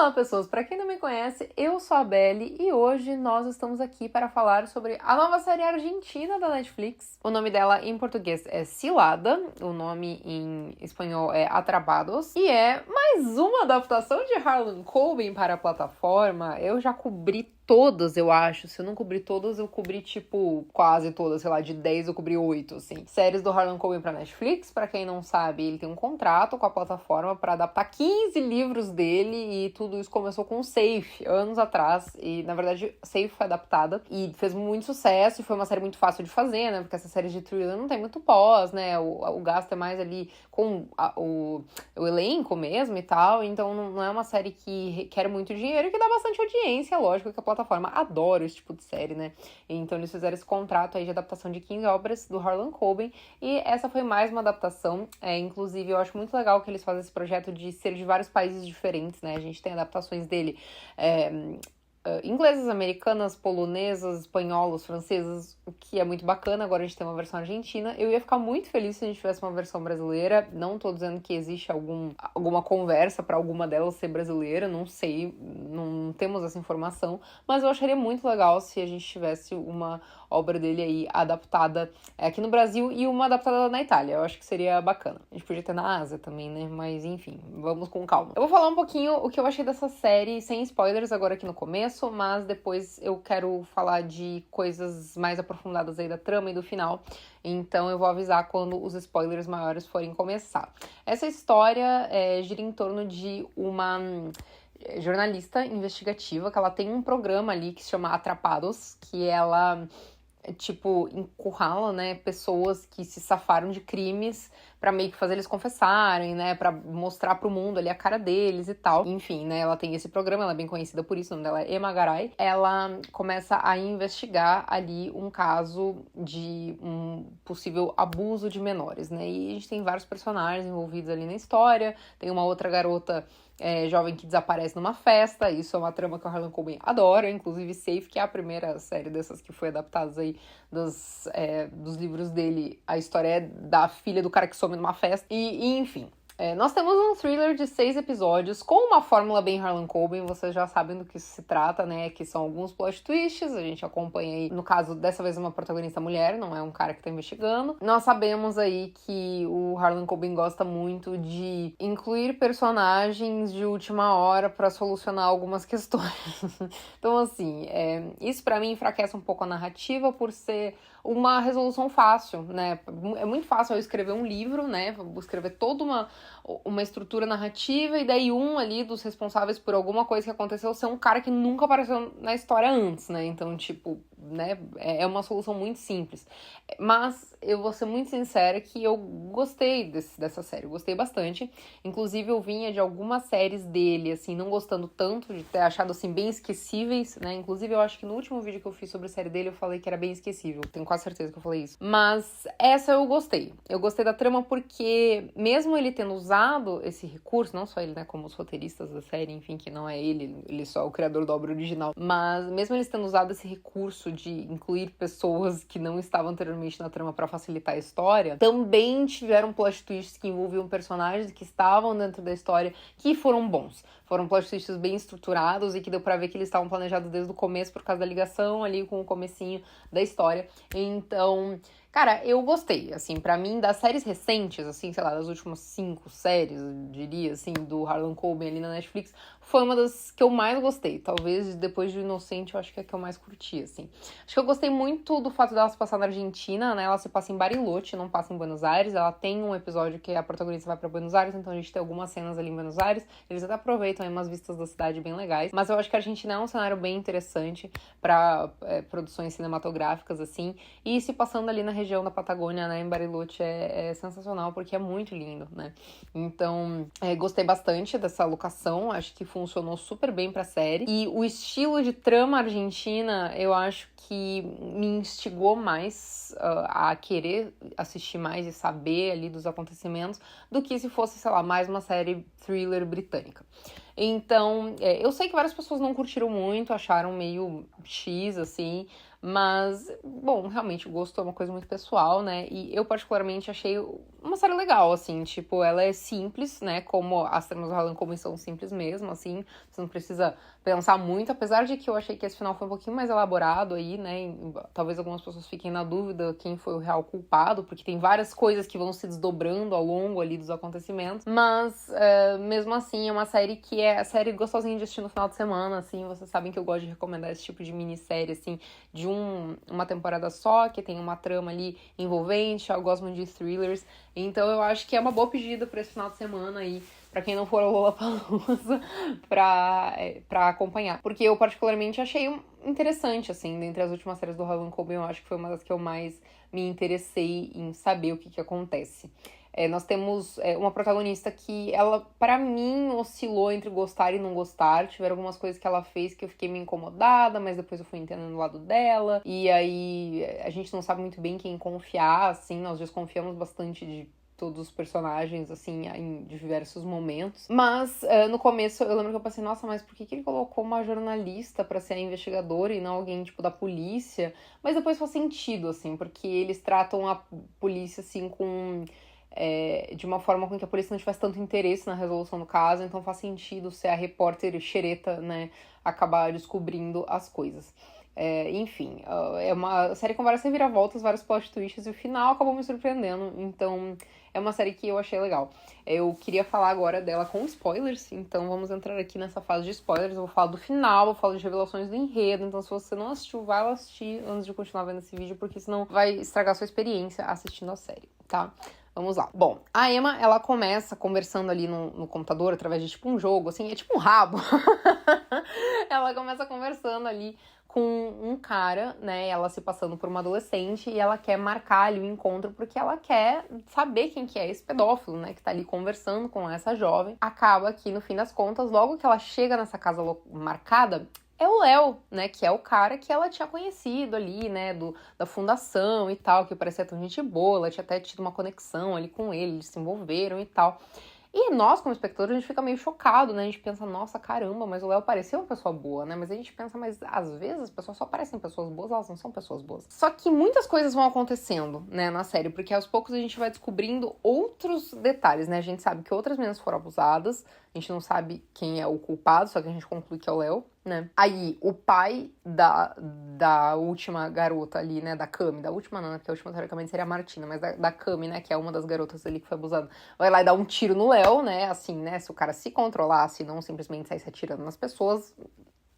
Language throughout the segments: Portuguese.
Olá, pessoas! Para quem não me conhece, eu sou a Belle e hoje nós estamos aqui para falar sobre a nova série argentina da Netflix. O nome dela em português é Cilada, o nome em espanhol é Atrapados e é mais uma adaptação de Harlan Coben para a plataforma. Eu já cobri todas, eu acho. Se eu não cobri todas, eu cobri, tipo, quase todas. Sei lá, de 10 eu cobri 8, assim. Séries do Harlan Coben pra Netflix. Pra quem não sabe, ele tem um contrato com a plataforma pra adaptar 15 livros dele. E tudo isso começou com o Safe, anos atrás. E, na verdade, Safe foi adaptada. E fez muito sucesso. E foi uma série muito fácil de fazer, né? Porque essa série de thriller não tem muito pós, né? O gasto é mais ali com o elenco mesmo e tal. Então, não é uma série que requer muito dinheiro e que dá bastante audiência, lógico, que a plataforma adora esse tipo de série, né? Então eles fizeram esse contrato aí de adaptação de 15 obras do Harlan Coben e essa foi mais uma adaptação. Inclusive, eu acho muito legal que eles fazem esse projeto de ser de vários países diferentes, né? A gente tem adaptações dele inglesas, americanas, polonesas, espanholas, francesas, o que é muito bacana. Agora a gente tem uma versão argentina. Eu ia ficar muito feliz se a gente tivesse uma versão brasileira. Não tô dizendo que existe alguma conversa para alguma delas ser brasileira, não sei, não temos essa informação, mas eu acharia muito legal se a gente tivesse uma obra dele aí adaptada aqui no Brasil e uma adaptada na Itália. Eu acho que seria bacana. A gente podia ter na Ásia também, né? Mas enfim, vamos com calma. Eu vou falar um pouquinho o que eu achei dessa série, sem spoilers agora aqui no começo, mas depois eu quero falar de coisas mais aprofundadas aí da trama e do final. Então eu vou avisar quando os spoilers maiores forem começar. Essa história gira em torno de uma jornalista investigativa, que ela tem um programa ali que se chama Atrapados, que ela tipo, encurrala, né, pessoas que se safaram de crimes pra meio que fazer eles confessarem, né, pra mostrar pro mundo ali a cara deles e tal. Enfim, né, ela tem esse programa, ela é bem conhecida por isso, o nome dela é Emma Garay. Ela começa a investigar ali um caso de um possível abuso de menores, né, e a gente tem vários personagens envolvidos ali na história. Tem uma outra garota jovem que desaparece numa festa. Isso é uma trama que o Harlan Coben adora, inclusive Safe, que é a primeira série dessas que foi adaptada aí dos livros dele. A história é da filha do cara que some numa festa e enfim. Nós temos um thriller de 6 episódios com uma fórmula bem Harlan Coben, vocês já sabem do que isso se trata, né? Que são alguns plot twists, a gente acompanha aí, no caso, dessa vez uma protagonista mulher, não é um cara que tá investigando. Nós sabemos aí que o Harlan Coben gosta muito de incluir personagens de última hora pra solucionar algumas questões. Então, assim, isso pra mim enfraquece um pouco a narrativa por ser uma resolução fácil, né? É muito fácil eu escrever um livro, né? Vou escrever toda uma estrutura narrativa e daí um ali dos responsáveis por alguma coisa que aconteceu ser um cara que nunca apareceu na história antes, né? Então, tipo, né? É uma solução muito simples. Mas eu vou ser muito sincera que eu gostei dessa série, eu gostei bastante. Inclusive, eu vinha de algumas séries dele, assim, não gostando tanto, de ter achado, assim, bem esquecíveis, né? Inclusive, eu acho que no último vídeo que eu fiz sobre a série dele, eu falei que era bem esquecível. Tenho quase certeza que eu falei isso. Mas essa eu gostei. Eu gostei da trama porque, mesmo ele tendo usado esse recurso, não só ele, né, como os roteiristas da série, enfim, que não é ele só é o criador da obra original, mas mesmo eles tendo usado esse recurso de incluir pessoas que não estavam anteriormente na trama pra facilitar a história, também tiveram plot twists que envolviam personagens que estavam dentro da história que foram bons. Foram plot twists bem estruturados e que deu pra ver que eles estavam planejados desde o começo por causa da ligação ali com o comecinho da história. Então, cara, eu gostei, assim, pra mim, das séries recentes, assim, sei lá, das últimas 5 séries, eu diria, assim, do Harlan Coben ali na Netflix, foi uma das que eu mais gostei. Talvez, depois de Inocente, eu acho que é a que eu mais curti, assim. Acho que eu gostei muito do fato dela se passar na Argentina, né, ela se passa em Bariloche, não passa em Buenos Aires. Ela tem um episódio que a protagonista vai pra Buenos Aires, então a gente tem algumas cenas ali em Buenos Aires. Eles até aproveitam aí umas vistas da cidade bem legais, mas eu acho que a Argentina é um cenário bem interessante pra produções cinematográficas, assim, e se passando ali na região da Patagônia, né, em Bariloche, é sensacional, porque é muito lindo, né? Então, gostei bastante dessa locação, acho que funcionou super bem pra série. E o estilo de trama argentina, eu acho que me instigou mais a querer assistir mais e saber ali dos acontecimentos, do que se fosse, sei lá, mais uma série thriller britânica. Então, eu sei que várias pessoas não curtiram muito, acharam meio X, assim, Mas, bom, realmente o gosto é uma coisa muito pessoal, né? E eu particularmente achei uma série legal, assim, tipo, ela é simples, né? Como as tramas do Harlan Coben são simples mesmo, assim, você não precisa pensar muito, apesar de que eu achei que esse final foi um pouquinho mais elaborado aí, né? Talvez algumas pessoas fiquem na dúvida quem foi o real culpado, porque tem várias coisas que vão se desdobrando ao longo ali dos acontecimentos, mas mesmo assim é uma série que é a série gostosinha de assistir no final de semana, assim, vocês sabem que eu gosto de recomendar esse tipo de minissérie, assim, de uma temporada só, que tem uma trama ali envolvente, eu gosto muito de thrillers, então eu acho que é uma boa pedida pra esse final de semana aí, pra quem não for ao Lollapalooza, pra acompanhar. Porque eu particularmente achei interessante, assim, dentre as últimas séries do Harlan Coben, eu acho que foi uma das que eu mais me interessei em saber o que acontece. Nós temos uma protagonista que ela, pra mim, oscilou entre gostar e não gostar. Tiveram algumas coisas que ela fez que eu fiquei meio incomodada, mas depois eu fui entendendo o lado dela. E aí a gente não sabe muito bem quem confiar, assim, nós desconfiamos bastante de todos os personagens, assim, em diversos momentos. Mas, no começo, eu lembro que eu pensei, nossa, mas por que ele colocou uma jornalista pra ser a investigadora e não alguém, tipo, da polícia? Mas depois faz sentido, assim, porque eles tratam a polícia, assim, de uma forma com que a polícia não tivesse tanto interesse na resolução do caso, então faz sentido ser a repórter xereta, né, acabar descobrindo as coisas. Enfim, é uma série com várias reviravoltas, vários plot twists, e o final acabou me surpreendendo, então é uma série que eu achei legal. Eu queria falar agora dela com spoilers, então vamos entrar aqui nessa fase de spoilers. Eu vou falar do final, vou falar de revelações do enredo, então se você não assistiu, vai lá assistir antes de continuar vendo esse vídeo, porque senão vai estragar sua experiência assistindo a série, tá? Vamos lá. Bom, a Emma, ela começa conversando ali no computador, através de, tipo, um jogo, assim, é tipo um rabo. Ela começa conversando ali com um cara, né, ela se passando por uma adolescente, e ela quer marcar ali o encontro porque ela quer saber quem que é esse pedófilo, né, que tá ali conversando com essa jovem. Acaba que, no fim das contas, logo que ela chega nessa casa marcada, é o Léo, né, que é o cara que ela tinha conhecido ali, né, da fundação e tal, que parecia tão gente boa, ela tinha até tido uma conexão ali com ele, eles se envolveram e tal. E nós, como espectadores, a gente fica meio chocado, né? A gente pensa, nossa, caramba, mas o Léo parecia uma pessoa boa, né? Mas a gente pensa, mas às vezes as pessoas só parecem pessoas boas, elas não são pessoas boas. Só que muitas coisas vão acontecendo, né, na série, porque aos poucos a gente vai descobrindo outros detalhes, né? A gente sabe que outras meninas foram abusadas, a gente não sabe quem é o culpado, só que a gente conclui que é o Léo, né? Aí, o pai da última garota ali, né, da Cami, da última não, porque a última teoricamente seria a Martina, mas da Cami, né, que é uma das garotas ali que foi abusada, vai lá e dá um tiro no Léo, né, assim, né, se o cara se controlasse e não simplesmente saísse atirando nas pessoas,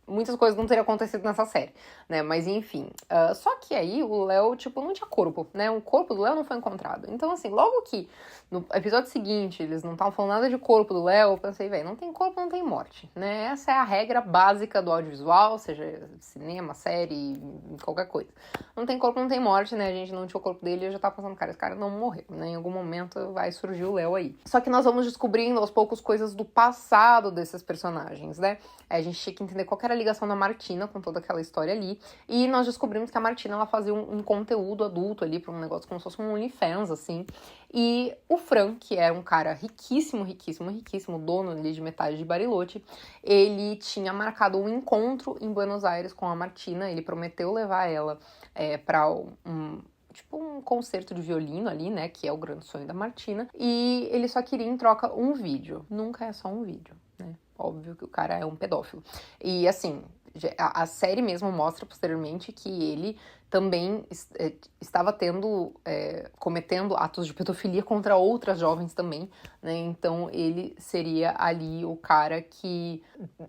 muitas coisas não teriam acontecido nessa série, né, mas enfim. Só que aí o Léo, tipo, não tinha corpo, né, o corpo do Léo não foi encontrado. Então, assim, logo que no episódio seguinte eles não estavam falando nada de corpo do Léo, eu pensei, velho, não tem corpo, não tem morte, né, essa é a regra básica do audiovisual, seja cinema, série, qualquer coisa. Não tem corpo, não tem morte, né, a gente não tinha o corpo dele e eu já tava pensando, cara, esse cara não morreu, né, em algum momento vai surgir o Léo aí. Só que nós vamos descobrindo aos poucos coisas do passado desses personagens, né, a gente tinha que entender qual que era a ligação da Martina com toda aquela história ali, e nós descobrimos que a Martina, ela fazia um conteúdo adulto ali pra um negócio como se fosse um OnlyFans, assim, e o Fran, que era um cara riquíssimo, riquíssimo, riquíssimo, dono ali de metade de Bariloche, ele tinha marcado um encontro em Buenos Aires com a Martina, ele prometeu levar ela pra um concerto de violino ali, né, que é o grande sonho da Martina, e ele só queria em troca um vídeo, nunca é só um vídeo, né, óbvio que o cara é um pedófilo, e assim, a série mesmo mostra posteriormente que ele também estava cometendo atos de pedofilia contra outras jovens também, né, então ele seria ali o cara que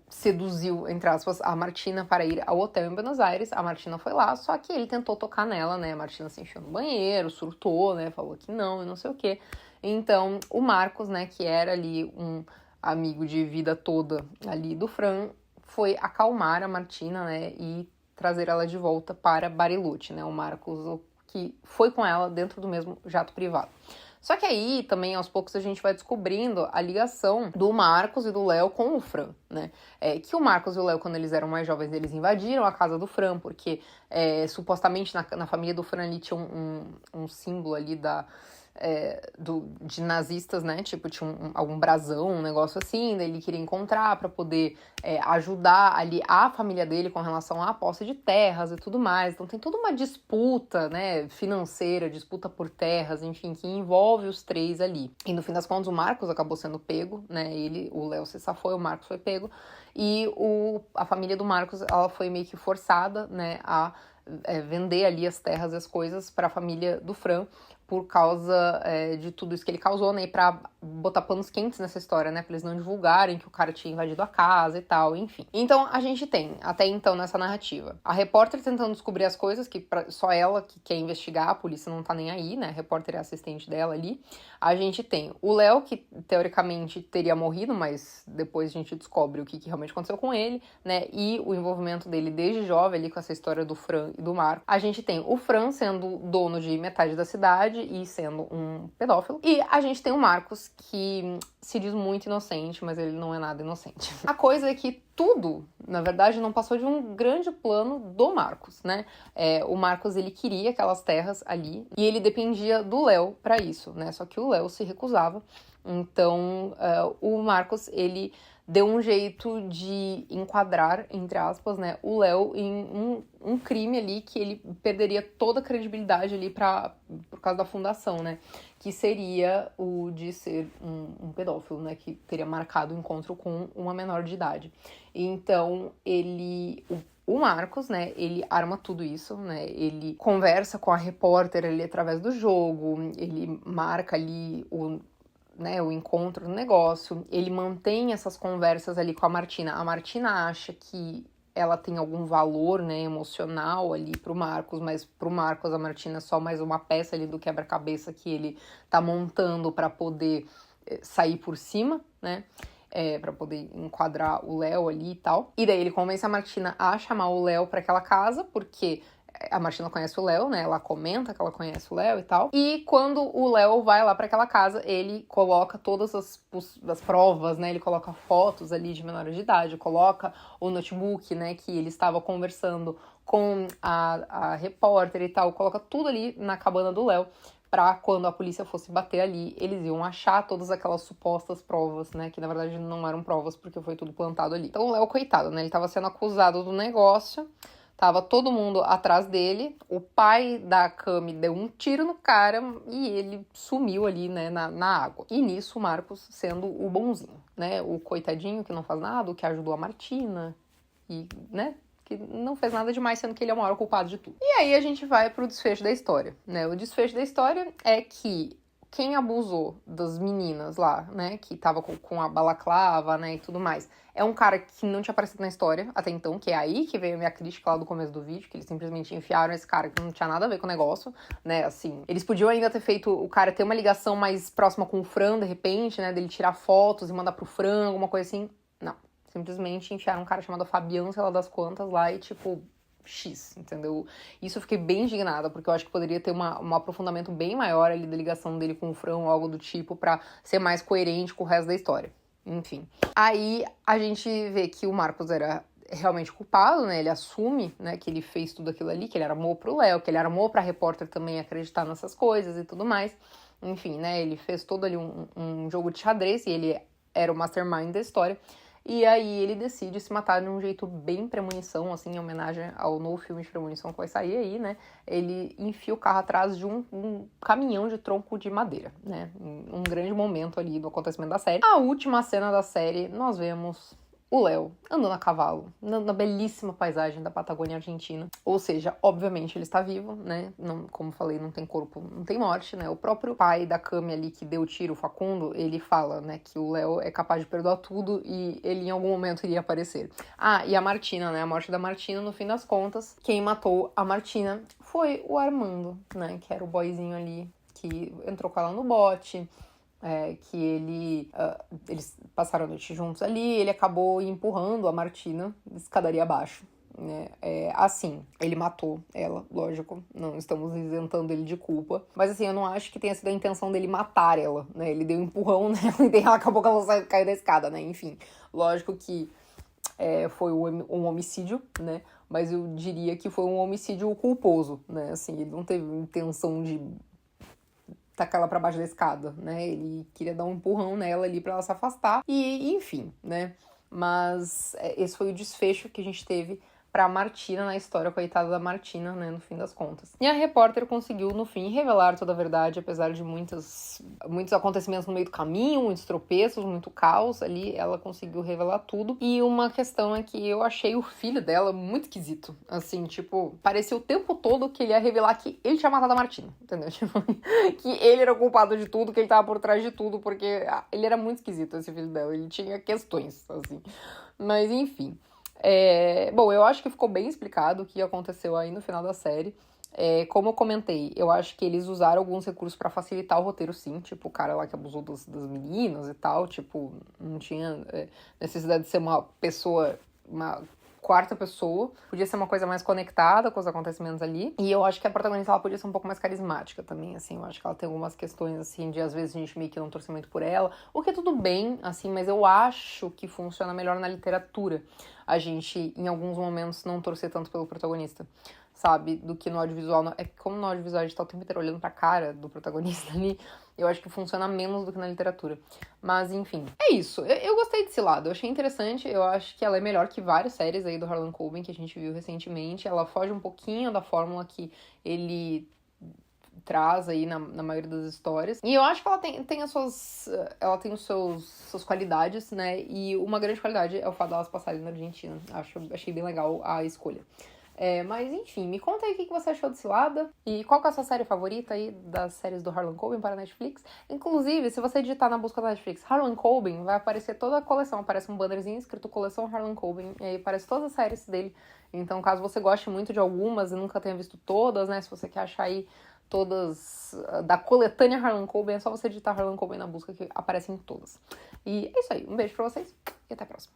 seduziu, entre aspas, a Martina para ir ao hotel em Buenos Aires. A Martina foi lá, só que ele tentou tocar nela, né, a Martina se encheu no banheiro, surtou, né, falou que não e não sei o quê. Então o Marcos, né, que era ali um amigo de vida toda ali do Fran, foi acalmar a Martina, né, e trazer ela de volta para Bariloche, né, o Marcos que foi com ela dentro do mesmo jato privado. Só que aí, também, aos poucos, a gente vai descobrindo a ligação do Marcos e do Léo com o Fran, né? Que o Marcos e o Léo, quando eles eram mais jovens, eles invadiram a casa do Fran, porque supostamente na família do Fran ali tinha um símbolo ali de nazistas, né? Tipo, tinha algum brasão, um negócio assim, daí ele queria encontrar pra poder ajudar ali a família dele com relação à posse de terras e tudo mais. Então tem toda uma disputa, né, financeira, disputa por terras, enfim, que envolve os três ali. E no fim das contas o Marcos acabou sendo pego, né? O Léo se safou, o Marcos foi pego. E a família do Marcos, ela foi meio que forçada, né, a vender ali as terras e as coisas para a família do Fran, por causa de tudo isso que ele causou, né, e pra botar panos quentes nessa história, né, pra eles não divulgarem que o cara tinha invadido a casa e tal, enfim. Então, a gente tem, até então, nessa narrativa, a repórter tentando descobrir as coisas, que só ela que quer investigar, a polícia não tá nem aí, né, a repórter é assistente dela ali. A gente tem o Léo, que teoricamente teria morrido, mas depois a gente descobre o que realmente aconteceu com ele, né, e o envolvimento dele desde jovem ali com essa história do Fran e do Marco. A gente tem o Fran sendo dono de metade da cidade e sendo um pedófilo. E a gente tem o Marcos, que se diz muito inocente, mas ele não é nada inocente. A coisa é que tudo, na verdade, não passou de um grande plano do Marcos, né? O Marcos, ele queria aquelas terras ali e ele dependia do Léo pra isso, né? Só que o Léo se recusava. Então, o Marcos, ele deu um jeito de enquadrar, entre aspas, né, o Léo em um crime ali que ele perderia toda a credibilidade ali por causa da fundação, né? Que seria o de ser um pedófilo, né? Que teria marcado o encontro com uma menor de idade. Então, o Marcos, né, ele arma tudo isso, né, ele conversa com a repórter ali através do jogo, ele marca ali o encontro no negócio, ele mantém essas conversas ali com a Martina. A Martina acha que ela tem algum valor, né, emocional ali pro Marcos, mas pro Marcos a Martina é só mais uma peça ali do quebra-cabeça que ele tá montando para poder sair por cima, né, para poder enquadrar o Léo ali e tal. E daí ele convence a Martina a chamar o Léo para aquela casa, porque a Martina conhece o Léo, né? Ela comenta que ela conhece o Léo e tal. E quando o Léo vai lá pra aquela casa, ele coloca todas as provas, né? Ele coloca fotos ali de menores de idade, coloca o notebook, né? Que ele estava conversando com a repórter e tal. Coloca tudo ali na cabana do Léo, pra quando a polícia fosse bater ali, eles iam achar todas aquelas supostas provas, né? Que na verdade não eram provas, porque foi tudo plantado ali. Então o Léo, coitado, né? Ele tava sendo acusado do negócio. Tava todo mundo atrás dele, o pai da Cami deu um tiro no cara e ele sumiu ali, né, na água. E nisso o Marcos sendo o bonzinho, né, o coitadinho que não faz nada, o que ajudou a Martina e, né, que não fez nada demais, sendo que ele é o maior culpado de tudo. E aí a gente vai pro desfecho da história, né, o desfecho da história é que quem abusou das meninas lá, né, que tava com a balaclava, né, e tudo mais, é um cara que não tinha aparecido na história até então, que é aí que veio a minha crítica lá do começo do vídeo, que eles simplesmente enfiaram esse cara que não tinha nada a ver com o negócio, né, assim. Eles podiam ainda ter feito o cara ter uma ligação mais próxima com o Fran, de repente, né, dele tirar fotos e mandar pro Fran, alguma coisa assim. Não. Simplesmente enfiaram um cara chamado Fabiano, sei lá das quantas, lá e, tipo, X, entendeu? Isso eu fiquei bem indignada, porque eu acho que poderia ter um aprofundamento bem maior ali da ligação dele com o Fran ou algo do tipo pra ser mais coerente com o resto da história. Enfim. Aí a gente vê que o Marcos era realmente culpado, né? Ele assume, né, que ele fez tudo aquilo ali, que ele armou pro Léo, que ele armou pra repórter também acreditar nessas coisas e tudo mais. Enfim, né? Ele fez todo ali um jogo de xadrez e ele era o mastermind da história. E aí ele decide se matar de um jeito bem premonição, assim, em homenagem ao novo filme de premonição que vai sair aí, né? Ele enfia o carro atrás de um caminhão de tronco de madeira, né? Um grande momento ali do acontecimento da série. A última cena da série, nós vemos o Léo andando a cavalo, na belíssima paisagem da Patagônia Argentina. Ou seja, obviamente ele está vivo, né? Não, como falei, não tem corpo, não tem morte, né? O próprio pai da Cami ali que deu o tiro, o Facundo, ele fala, né, que o Léo é capaz de perdoar tudo e ele em algum momento iria aparecer. Ah, e a Martina, né? A morte da Martina, no fim das contas, quem matou a Martina foi o Armando, né? Que era o boyzinho ali que entrou com ela no bote. Que eles passaram a noite juntos ali, ele acabou empurrando a Martina escadaria abaixo, né? Assim, ele matou ela, lógico, não estamos isentando ele de culpa, mas assim, eu não acho que tenha sido a intenção dele matar ela, né? Ele deu um empurrão nela e daí ela acabou que ela caiu da escada, né? Enfim, lógico que foi um homicídio, né? Mas eu diria que foi um homicídio culposo, né? Assim, ele não teve intenção de tacar ela pra baixo da escada, né? Ele queria dar um empurrão nela ali pra ela se afastar. E enfim, né? Mas esse foi o desfecho que a gente teve pra Martina na história, coitada da Martina, né, no fim das contas. E a repórter conseguiu, no fim, revelar toda a verdade, apesar de muitos acontecimentos no meio do caminho, muitos tropeços, muito caos ali, ela conseguiu revelar tudo. E uma questão é que eu achei o filho dela muito esquisito, assim, tipo, parecia o tempo todo que ele ia revelar que ele tinha matado a Martina, entendeu? Tipo, que ele era o culpado de tudo, que ele tava por trás de tudo, porque ele era muito esquisito, esse filho dela, ele tinha questões, assim. Mas, enfim. Bom, eu acho que ficou bem explicado o que aconteceu aí no final da série. Como eu comentei, eu acho que eles usaram alguns recursos pra facilitar o roteiro, sim. Tipo, o cara lá que abusou das meninas e tal. Tipo, não tinha necessidade de ser uma pessoa, uma quarta pessoa. Podia ser uma coisa mais conectada com os acontecimentos ali. E eu acho que a protagonista, ela podia ser um pouco mais carismática também, assim. Eu acho que ela tem algumas questões, assim, de às vezes a gente meio que não torce muito por ela. O que é tudo bem, assim, mas eu acho que funciona melhor na literatura. A gente, em alguns momentos, não torcer tanto pelo protagonista, sabe? Do que no audiovisual. É que como no audiovisual a gente tá o tempo inteiro olhando pra cara do protagonista ali, eu acho que funciona menos do que na literatura. Mas, enfim, é isso. Eu gostei desse lado, eu achei interessante. Eu acho que ela é melhor que várias séries aí do Harlan Coben que a gente viu recentemente. Ela foge um pouquinho da fórmula que ele traz aí na maioria das histórias. E eu acho que ela tem as suas... Ela tem suas qualidades, né? E uma grande qualidade é o fato delas passarem na Argentina. Achei bem legal a escolha. Mas enfim, me conta aí o que você achou de Cilada e qual que é a sua série favorita aí das séries do Harlan Coben para a Netflix. Inclusive, se você digitar na busca da Netflix Harlan Coben, vai aparecer toda a coleção, aparece um bannerzinho escrito Coleção Harlan Coben, e aí aparece todas as séries dele. Então, caso você goste muito de algumas e nunca tenha visto todas, né, se você quer achar aí todas da coletânea Harlan Coben, é só você digitar Harlan Coben na busca que aparecem todas. E é isso aí, um beijo pra vocês e até a próxima.